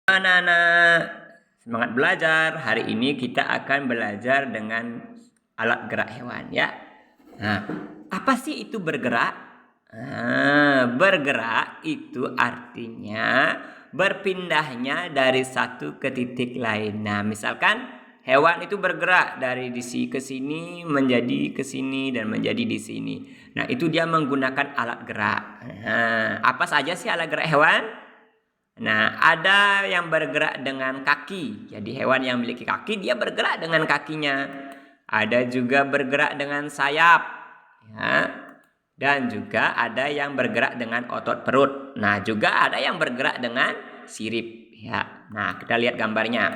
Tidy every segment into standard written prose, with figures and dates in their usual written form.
Anak-anak, semangat belajar. Hari ini kita akan belajar dengan alat gerak hewan ya. Nah, apa sih itu bergerak? Bergerak itu artinya berpindahnya dari satu ke titik lain. Nah, misalkan hewan itu bergerak dari di sini ke sini, menjadi ke sini dan menjadi di sini. Nah, itu dia menggunakan alat gerak. Nah, apa saja sih alat gerak hewan? Nah, ada yang bergerak dengan kaki. Jadi hewan yang memiliki kaki, dia bergerak dengan kakinya. Ada juga bergerak dengan sayap. Ya. Dan juga ada yang bergerak dengan otot perut. Nah, juga ada yang bergerak dengan sirip. Ya. Nah, kita lihat gambarnya.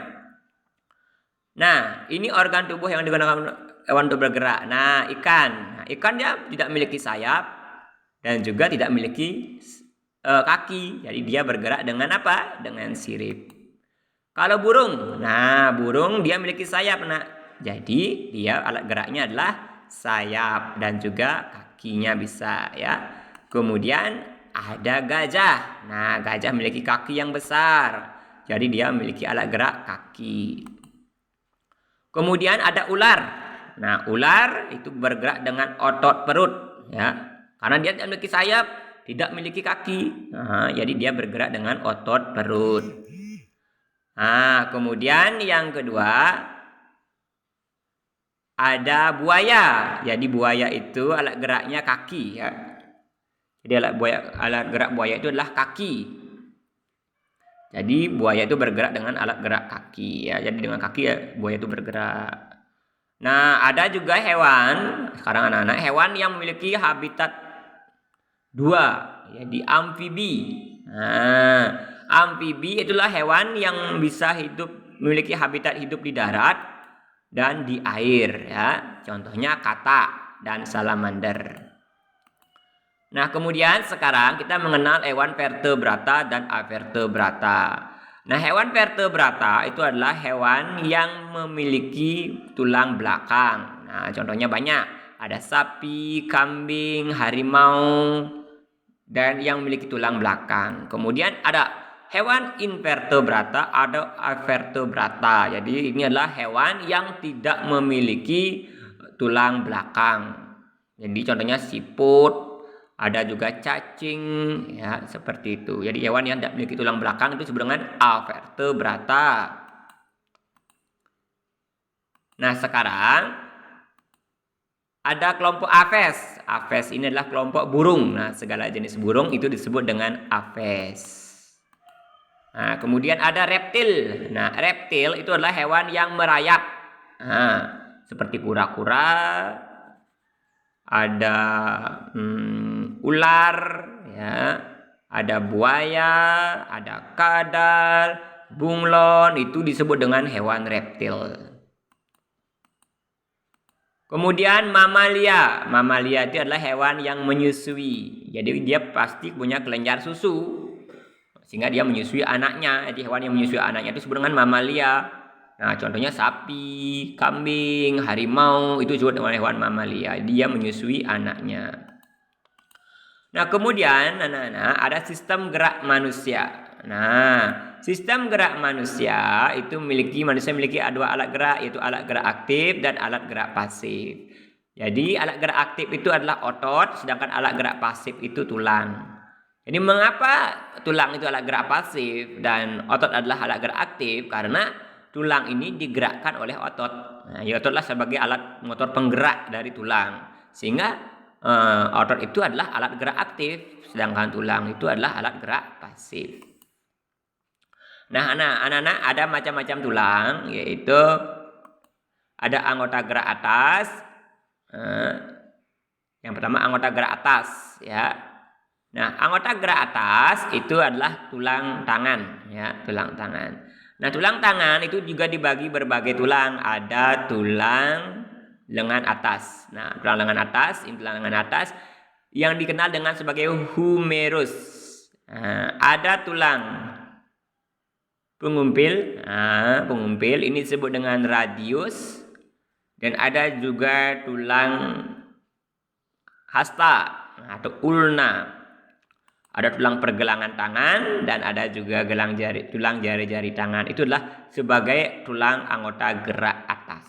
Nah, ini organ tubuh yang digunakan hewan untuk bergerak. Nah, ikan. Nah, ikan dia tidak memiliki sayap dan juga tidak memiliki kaki. Jadi dia bergerak dengan apa? Dengan sirip. Kalau burung, nah burung dia memiliki sayap, nak. Jadi dia alat geraknya adalah sayap dan juga kakinya bisa ya. Kemudian ada gajah. Nah, gajah memiliki kaki yang besar. Jadi dia memiliki alat gerak kaki. Kemudian ada ular. Nah, ular itu bergerak dengan otot perut ya. Karena dia tidak memiliki sayap, tidak memiliki kaki. Nah, jadi dia bergerak dengan otot perut. Nah, kemudian yang kedua ada buaya. Jadi buaya itu alat geraknya kaki ya. Jadi alat gerak buaya itu adalah kaki. Jadi buaya itu bergerak dengan alat gerak kaki ya. Jadi dengan kaki ya buaya itu bergerak. Nah, ada juga hewan, sekarang anak-anak, hewan yang memiliki habitat dua, jadi amfibi. Nah, amfibi itulah hewan yang bisa memiliki habitat hidup di darat dan di air ya. Contohnya katak dan salamander. Nah, kemudian sekarang kita mengenal hewan vertebrata dan avertebrata. Nah, hewan vertebrata itu adalah hewan yang memiliki tulang belakang. Nah, contohnya banyak. Ada sapi, kambing, harimau, dan yang memiliki tulang belakang. Kemudian ada hewan invertebrata, ada avertebrata. Jadi ini adalah hewan yang tidak memiliki tulang belakang. Jadi contohnya siput, ada juga cacing ya, seperti itu. Jadi hewan yang tidak memiliki tulang belakang itu disebut dengan avertebrata. Nah, sekarang ada kelompok Aves. Aves ini adalah kelompok burung. Nah, segala jenis burung itu disebut dengan Aves. Nah, kemudian ada reptil. Nah, reptil itu adalah hewan yang merayap. Nah, seperti kura-kura, ada ular, ya, ada buaya, ada kadal, bunglon, itu disebut dengan hewan reptil. Kemudian mamalia. Mamalia itu adalah hewan yang menyusui. Jadi dia pasti punya kelenjar susu, sehingga dia menyusui anaknya. Jadi hewan yang menyusui anaknya itu disebut dengan mamalia. Nah, contohnya sapi, kambing, harimau, itu disebut dengan hewan mamalia. Dia menyusui anaknya. Nah, kemudian anak-anak ada sistem gerak manusia. Nah, sistem gerak manusia itu manusia memiliki dua alat gerak, yaitu alat gerak aktif dan alat gerak pasif. Jadi alat gerak aktif itu adalah otot, sedangkan alat gerak pasif itu tulang. Jadi mengapa tulang itu alat gerak pasif dan otot adalah alat gerak aktif? Karena tulang ini digerakkan oleh otot. Nah, ototlah sebagai alat motor penggerak dari tulang. Sehingga otot itu adalah alat gerak aktif, sedangkan tulang itu adalah alat gerak pasif. Nah, anak-anak ada macam-macam tulang, yaitu ada anggota gerak atas. Yang pertama anggota gerak atas ya. Nah, anggota gerak atas itu adalah tulang tangan ya, tulang tangan. Nah, tulang tangan itu juga dibagi berbagai tulang. Ada tulang lengan atas. Nah, tulang lengan atas, ini tulang lengan atas yang dikenal dengan sebagai humerus. Nah, ada tulang pengumpil. Nah, pengumpil ini disebut dengan radius. Dan ada juga tulang hasta atau ulna. Ada tulang pergelangan tangan dan ada juga tulang jari-jari tangan. Itu adalah sebagai tulang anggota gerak atas.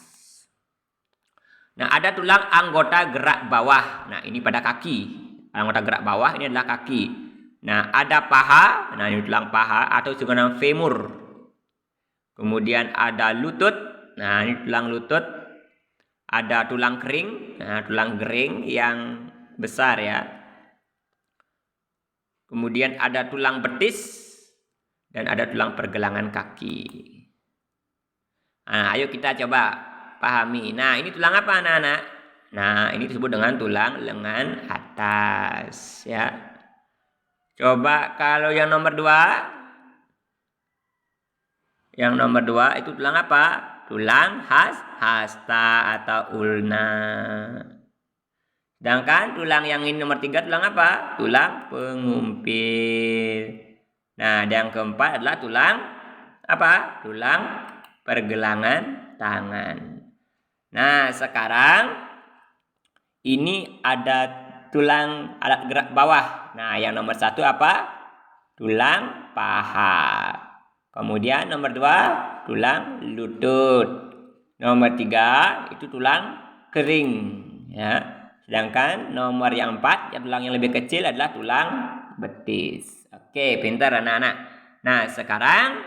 Nah, ada tulang anggota gerak bawah. Nah, ini pada kaki. Anggota gerak bawah ini adalah kaki. Nah, ada paha. Nah, ini tulang paha atau juga nama femur. Kemudian ada lutut. Nah, ini tulang lutut. Ada tulang kering. Nah, tulang kering yang besar ya. Kemudian ada tulang betis dan ada tulang pergelangan kaki. Nah, ayo kita coba pahami. Nah, ini tulang apa anak-anak? Nah, ini disebut dengan tulang lengan atas ya. Coba kalau yang nomor 2. Yang nomor 2 itu tulang apa? Tulang hasta atau ulna. Sedangkan tulang yang ini nomor 3 tulang apa? Tulang pengumpil. Nah, yang keempat adalah tulang apa? Tulang pergelangan tangan. Nah, sekarang ini ada tulang alat gerak bawah. Nah, yang nomor 1 apa? Tulang paha. Kemudian nomor 2 tulang lutut. Nomor 3 itu tulang kering ya. Sedangkan nomor yang 4, tulang yang lebih kecil adalah tulang betis. Oke, pintar anak-anak. Nah, sekarang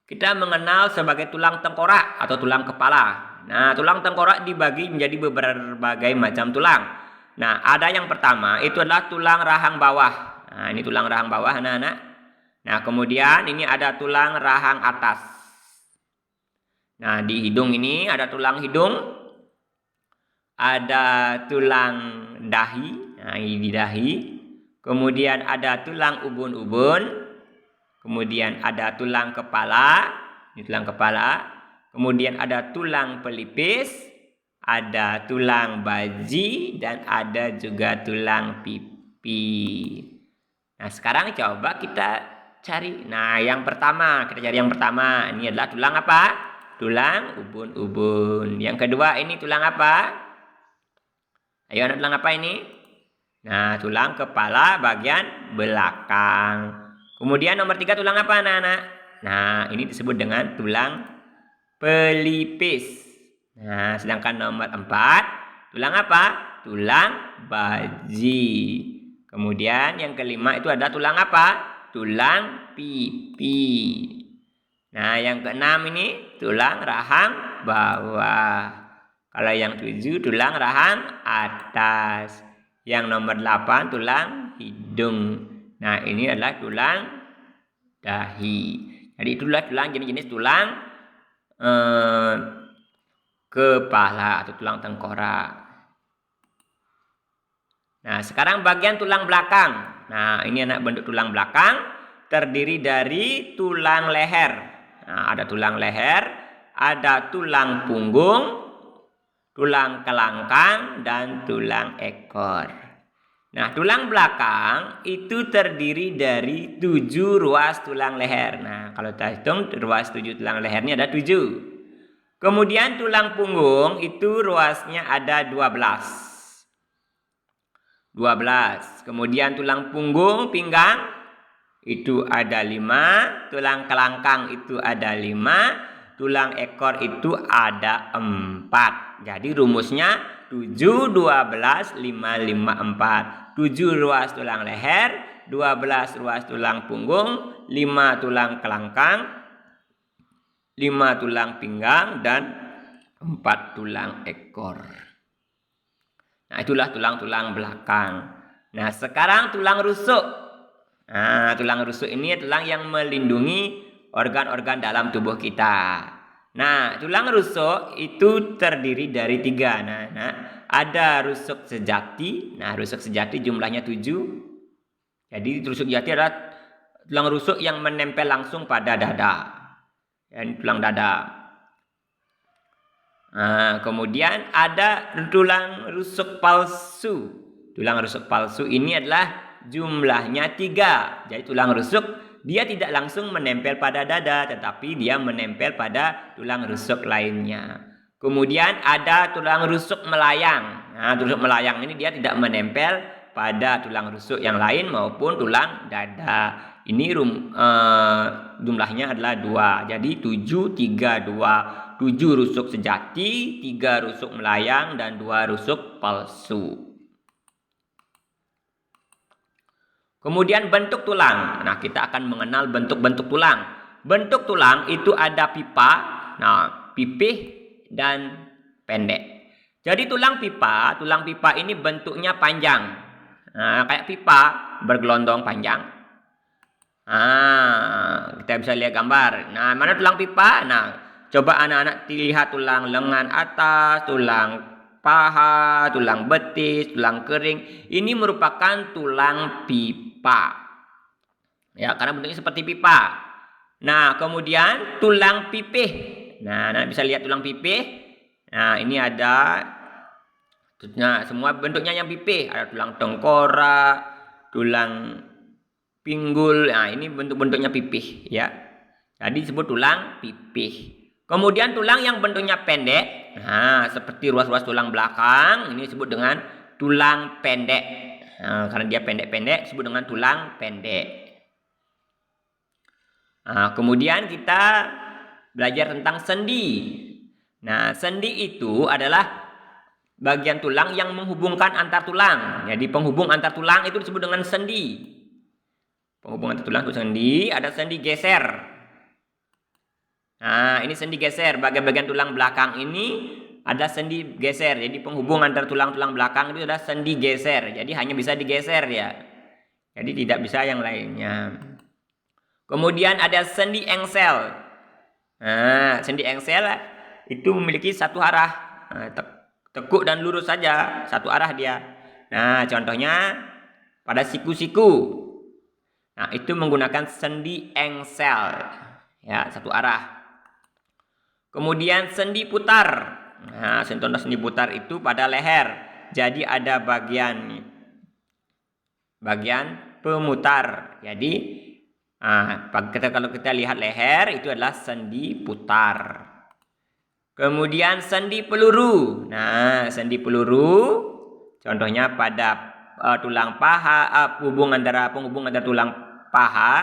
kita mengenal sebagai tulang tengkorak atau tulang kepala. Nah, tulang tengkorak dibagi menjadi berbagai macam tulang. Nah, ada yang pertama, itu adalah tulang rahang bawah. Nah, ini tulang rahang bawah anak-anak. Nah, kemudian ini ada tulang rahang atas. Nah, di hidung ini ada tulang hidung. Ada tulang dahi, nah ini di dahi. Kemudian ada tulang ubun-ubun. Kemudian ada tulang kepala, ini tulang kepala. Kemudian ada tulang pelipis, ada tulang baji, dan ada juga tulang pipi. Nah, sekarang coba kita cari. Nah, yang pertama, kita cari yang pertama. Ini adalah tulang apa? Tulang ubun-ubun. Yang kedua ini tulang apa? Ayo anak, tulang apa ini? Nah, tulang kepala bagian belakang. Kemudian nomor 3 tulang apa anak-anak? Nah, ini disebut dengan tulang pelipis. Nah, sedangkan nomor 4 tulang apa? Tulang baji. Kemudian yang kelima itu ada tulang apa? Tulang pipi. Nah, yang keenam ini tulang rahang bawah. Kalau yang 7 tulang rahang atas. Yang nomor 8 tulang hidung. Nah, ini adalah tulang dahi. Jadi itulah tulang jenis-jenis tulang kepala atau tulang tengkorak. Nah, sekarang bagian tulang belakang. Nah, ini anak bentuk tulang belakang terdiri dari tulang leher. Nah, ada tulang leher, ada tulang punggung, tulang kelangkang, dan tulang ekor. Nah, tulang belakang itu terdiri dari 7 ruas tulang leher. Nah, kalau kita hitung ruas 7 tulang lehernya ada 7. Kemudian tulang punggung itu ruasnya ada 12. Kemudian tulang punggung pinggang itu ada 5. Tulang kelangkang itu ada 5. Tulang ekor itu ada 4. Jadi rumusnya 7, 12, 5, 5, 4. 7 ruas tulang leher, 12 ruas tulang punggung, 5 tulang kelangkang, 5 tulang pinggang, dan 4 tulang ekor. Nah, itulah tulang-tulang belakang. Nah, sekarang tulang rusuk. Nah, tulang rusuk ini tulang yang melindungi organ-organ dalam tubuh kita. Nah, tulang rusuk itu terdiri dari 3. Nah, ada rusuk sejati. Nah, rusuk sejati jumlahnya 7. Jadi rusuk sejati adalah tulang rusuk yang menempel langsung pada dada. Dan tulang dada. Nah, kemudian ada tulang rusuk palsu. Tulang rusuk palsu ini adalah jumlahnya 3. Jadi tulang rusuk dia tidak langsung menempel pada dada, tetapi dia menempel pada tulang rusuk lainnya. Kemudian ada tulang rusuk melayang. Nah, tulang rusuk melayang ini dia tidak menempel pada tulang rusuk yang lain maupun tulang dada. Ini jumlahnya adalah 2. Jadi 7, 3, 2. 7 rusuk sejati, 3 rusuk melayang, dan 2 rusuk palsu. Kemudian bentuk tulang. Nah, kita akan mengenal bentuk-bentuk tulang. Bentuk tulang itu ada pipa, pipih, dan pendek. Jadi tulang pipa ini bentuknya panjang. Nah, kayak pipa bergelondong panjang. Kita bisa lihat gambar. Nah, mana tulang pipa? Nah, coba anak-anak lihat tulang lengan atas, tulang paha, tulang betis, tulang kering. Ini merupakan tulang pipa. Ya, karena bentuknya seperti pipa. Nah, kemudian tulang pipih. Nah, anak bisa lihat tulang pipih. Nah, ini ada semua bentuknya yang pipih. Ada tulang tengkorak, tulang pinggul. Nah, ini bentuk-bentuknya pipih ya. Jadi disebut tulang pipih. Kemudian tulang yang bentuknya pendek, seperti ruas-ruas tulang belakang, ini disebut dengan tulang pendek. Nah, karena dia pendek-pendek disebut dengan tulang pendek. Nah, kemudian kita belajar tentang sendi. Nah, sendi itu adalah bagian tulang yang menghubungkan antar tulang. Jadi penghubung antar tulang itu disebut dengan sendi. Penghubung antar tulang itu sendi. Ada sendi geser. Nah, ini sendi geser. Bagian-bagian tulang belakang ini ada sendi geser. Jadi penghubung antar tulang-tulang belakang itu adalah sendi geser. Jadi hanya bisa digeser ya. Jadi tidak bisa yang lainnya. Kemudian ada sendi engsel. Nah, sendi engsel itu memiliki satu arah. Tekuk dan lurus saja, satu arah dia. Nah, contohnya pada siku-siku. Nah, itu menggunakan sendi engsel. Ya, satu arah. Kemudian sendi putar. Nah, contoh sendi putar itu pada leher. Jadi ada bagian pemutar. Jadi, kalau kita lihat leher itu adalah sendi putar. Kemudian sendi peluru. Nah, sendi peluru contohnya pada tulang paha, penghubung antara tulang paha.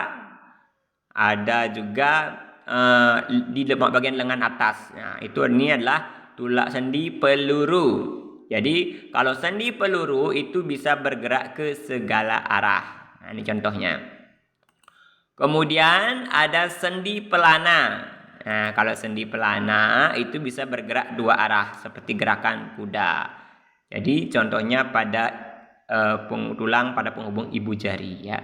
Ada juga di bagian lengan atas. Nah, ini adalah tulang sendi peluru. Jadi, kalau sendi peluru itu bisa bergerak ke segala arah. Nah, ini contohnya. Kemudian ada sendi pelana. Nah, kalau sendi pelana itu bisa bergerak dua arah seperti gerakan kuda. Jadi contohnya pada tulang pada penghubung ibu jari ya.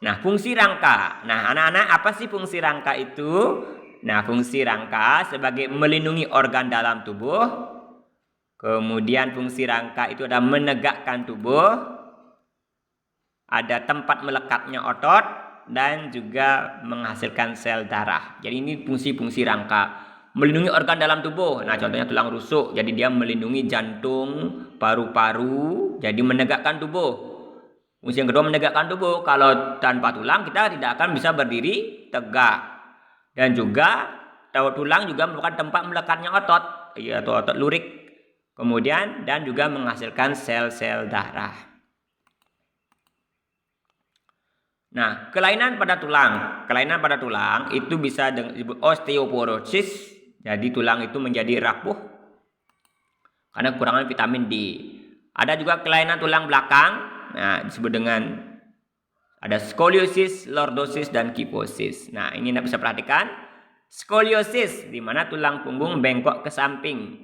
Nah, fungsi rangka. Nah, anak-anak, apa sih fungsi rangka itu? Nah, fungsi rangka sebagai melindungi organ dalam tubuh. Kemudian fungsi rangka itu adalah menegakkan tubuh. Ada tempat melekatnya otot dan juga menghasilkan sel darah. Jadi ini fungsi-fungsi rangka. Melindungi organ dalam tubuh. Nah, contohnya tulang rusuk. Jadi dia melindungi jantung, paru-paru. Jadi menegakkan tubuh. Fungsi yang kedua menegakkan tubuh. Kalau tanpa tulang kita tidak akan bisa berdiri tegak. Dan juga tulang juga merupakan tempat melekatnya otot, yaitu otot lurik. Kemudian dan juga menghasilkan sel-sel darah. Nah, kelainan pada tulang itu bisa disebut osteoporosis. Jadi tulang itu menjadi rapuh karena kekurangan vitamin D. Ada juga kelainan tulang belakang. Nah, disebut dengan ada skoliosis, lordosis, dan kifosis. Nah, ini Anda bisa perhatikan. Skoliosis, di mana tulang punggung bengkok ke samping.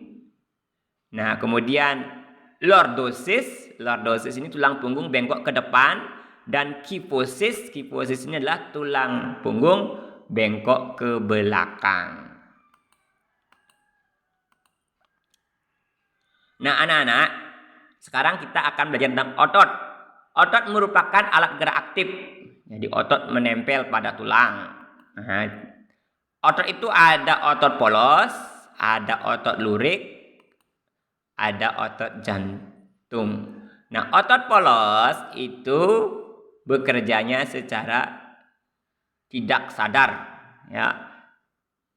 Nah, kemudian lordosis ini tulang punggung bengkok ke depan. Dan kifosis ini adalah tulang punggung bengkok ke belakang. Nah, anak-anak, sekarang kita akan belajar tentang otot. Otot merupakan alat gerak aktif. Jadi otot menempel pada tulang. Nah, otot itu ada otot polos, ada otot lurik, ada otot jantung. Nah, otot polos itu bekerjanya secara tidak sadar ya.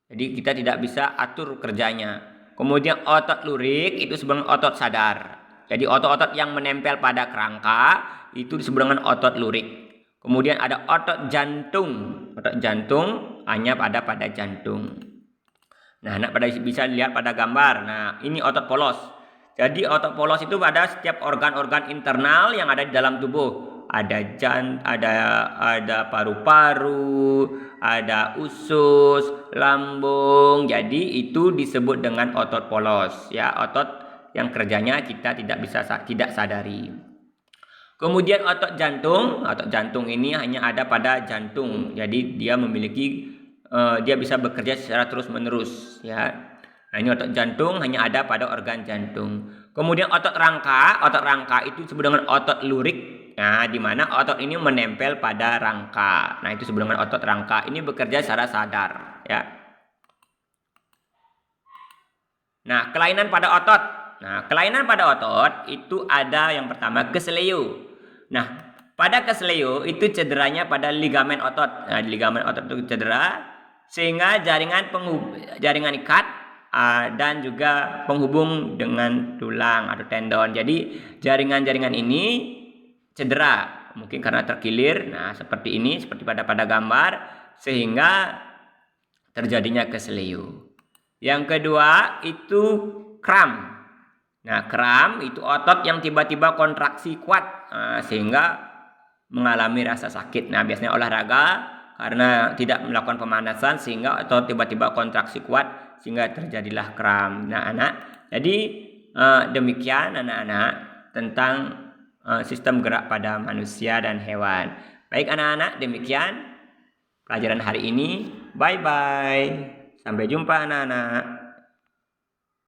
Jadi kita tidak bisa atur kerjanya. Kemudian otot lurik itu disebut dengan otot sadar. Jadi otot-otot yang menempel pada kerangka itu disebut dengan otot lurik. Kemudian ada otot jantung. Otot jantung hanya pada jantung. Nah, anak bisa lihat pada gambar. Nah, ini otot polos. Jadi otot polos itu pada setiap organ-organ internal yang ada di dalam tubuh. Ada paru-paru, ada usus, lambung. Jadi itu disebut dengan otot polos, ya, otot yang kerjanya kita tidak sadari. Kemudian otot jantung ini hanya ada pada jantung. Jadi dia bisa bekerja secara terus-menerus, ya. Nah, ini otot jantung hanya ada pada organ jantung. Kemudian otot rangka itu disebut dengan otot lurik. Nah, di mana otot ini menempel pada rangka. Nah, itu disebut dengan otot rangka. Ini bekerja secara sadar, ya. Nah, kelainan pada otot. Nah, kelainan pada otot itu ada yang pertama keseleo. Nah, pada keseleo itu cederanya pada ligamen otot. Nah, ligamen otot itu cedera sehingga jaringan ikat dan juga penghubung dengan tulang atau tendon. Jadi jaringan-jaringan ini cedera, mungkin karena terkilir. Nah, seperti ini, seperti pada gambar, sehingga terjadinya keseleo. Yang kedua itu kram. Nah, kram itu otot yang tiba-tiba kontraksi kuat, sehingga mengalami rasa sakit. Nah, biasanya olahraga karena tidak melakukan pemanasan sehingga otot tiba-tiba kontraksi kuat sehingga terjadilah kram. Nah, anak, jadi demikian anak-anak tentang sistem gerak pada manusia dan hewan. Baik anak-anak, demikian pelajaran hari ini. Bye-bye. Sampai jumpa anak-anak.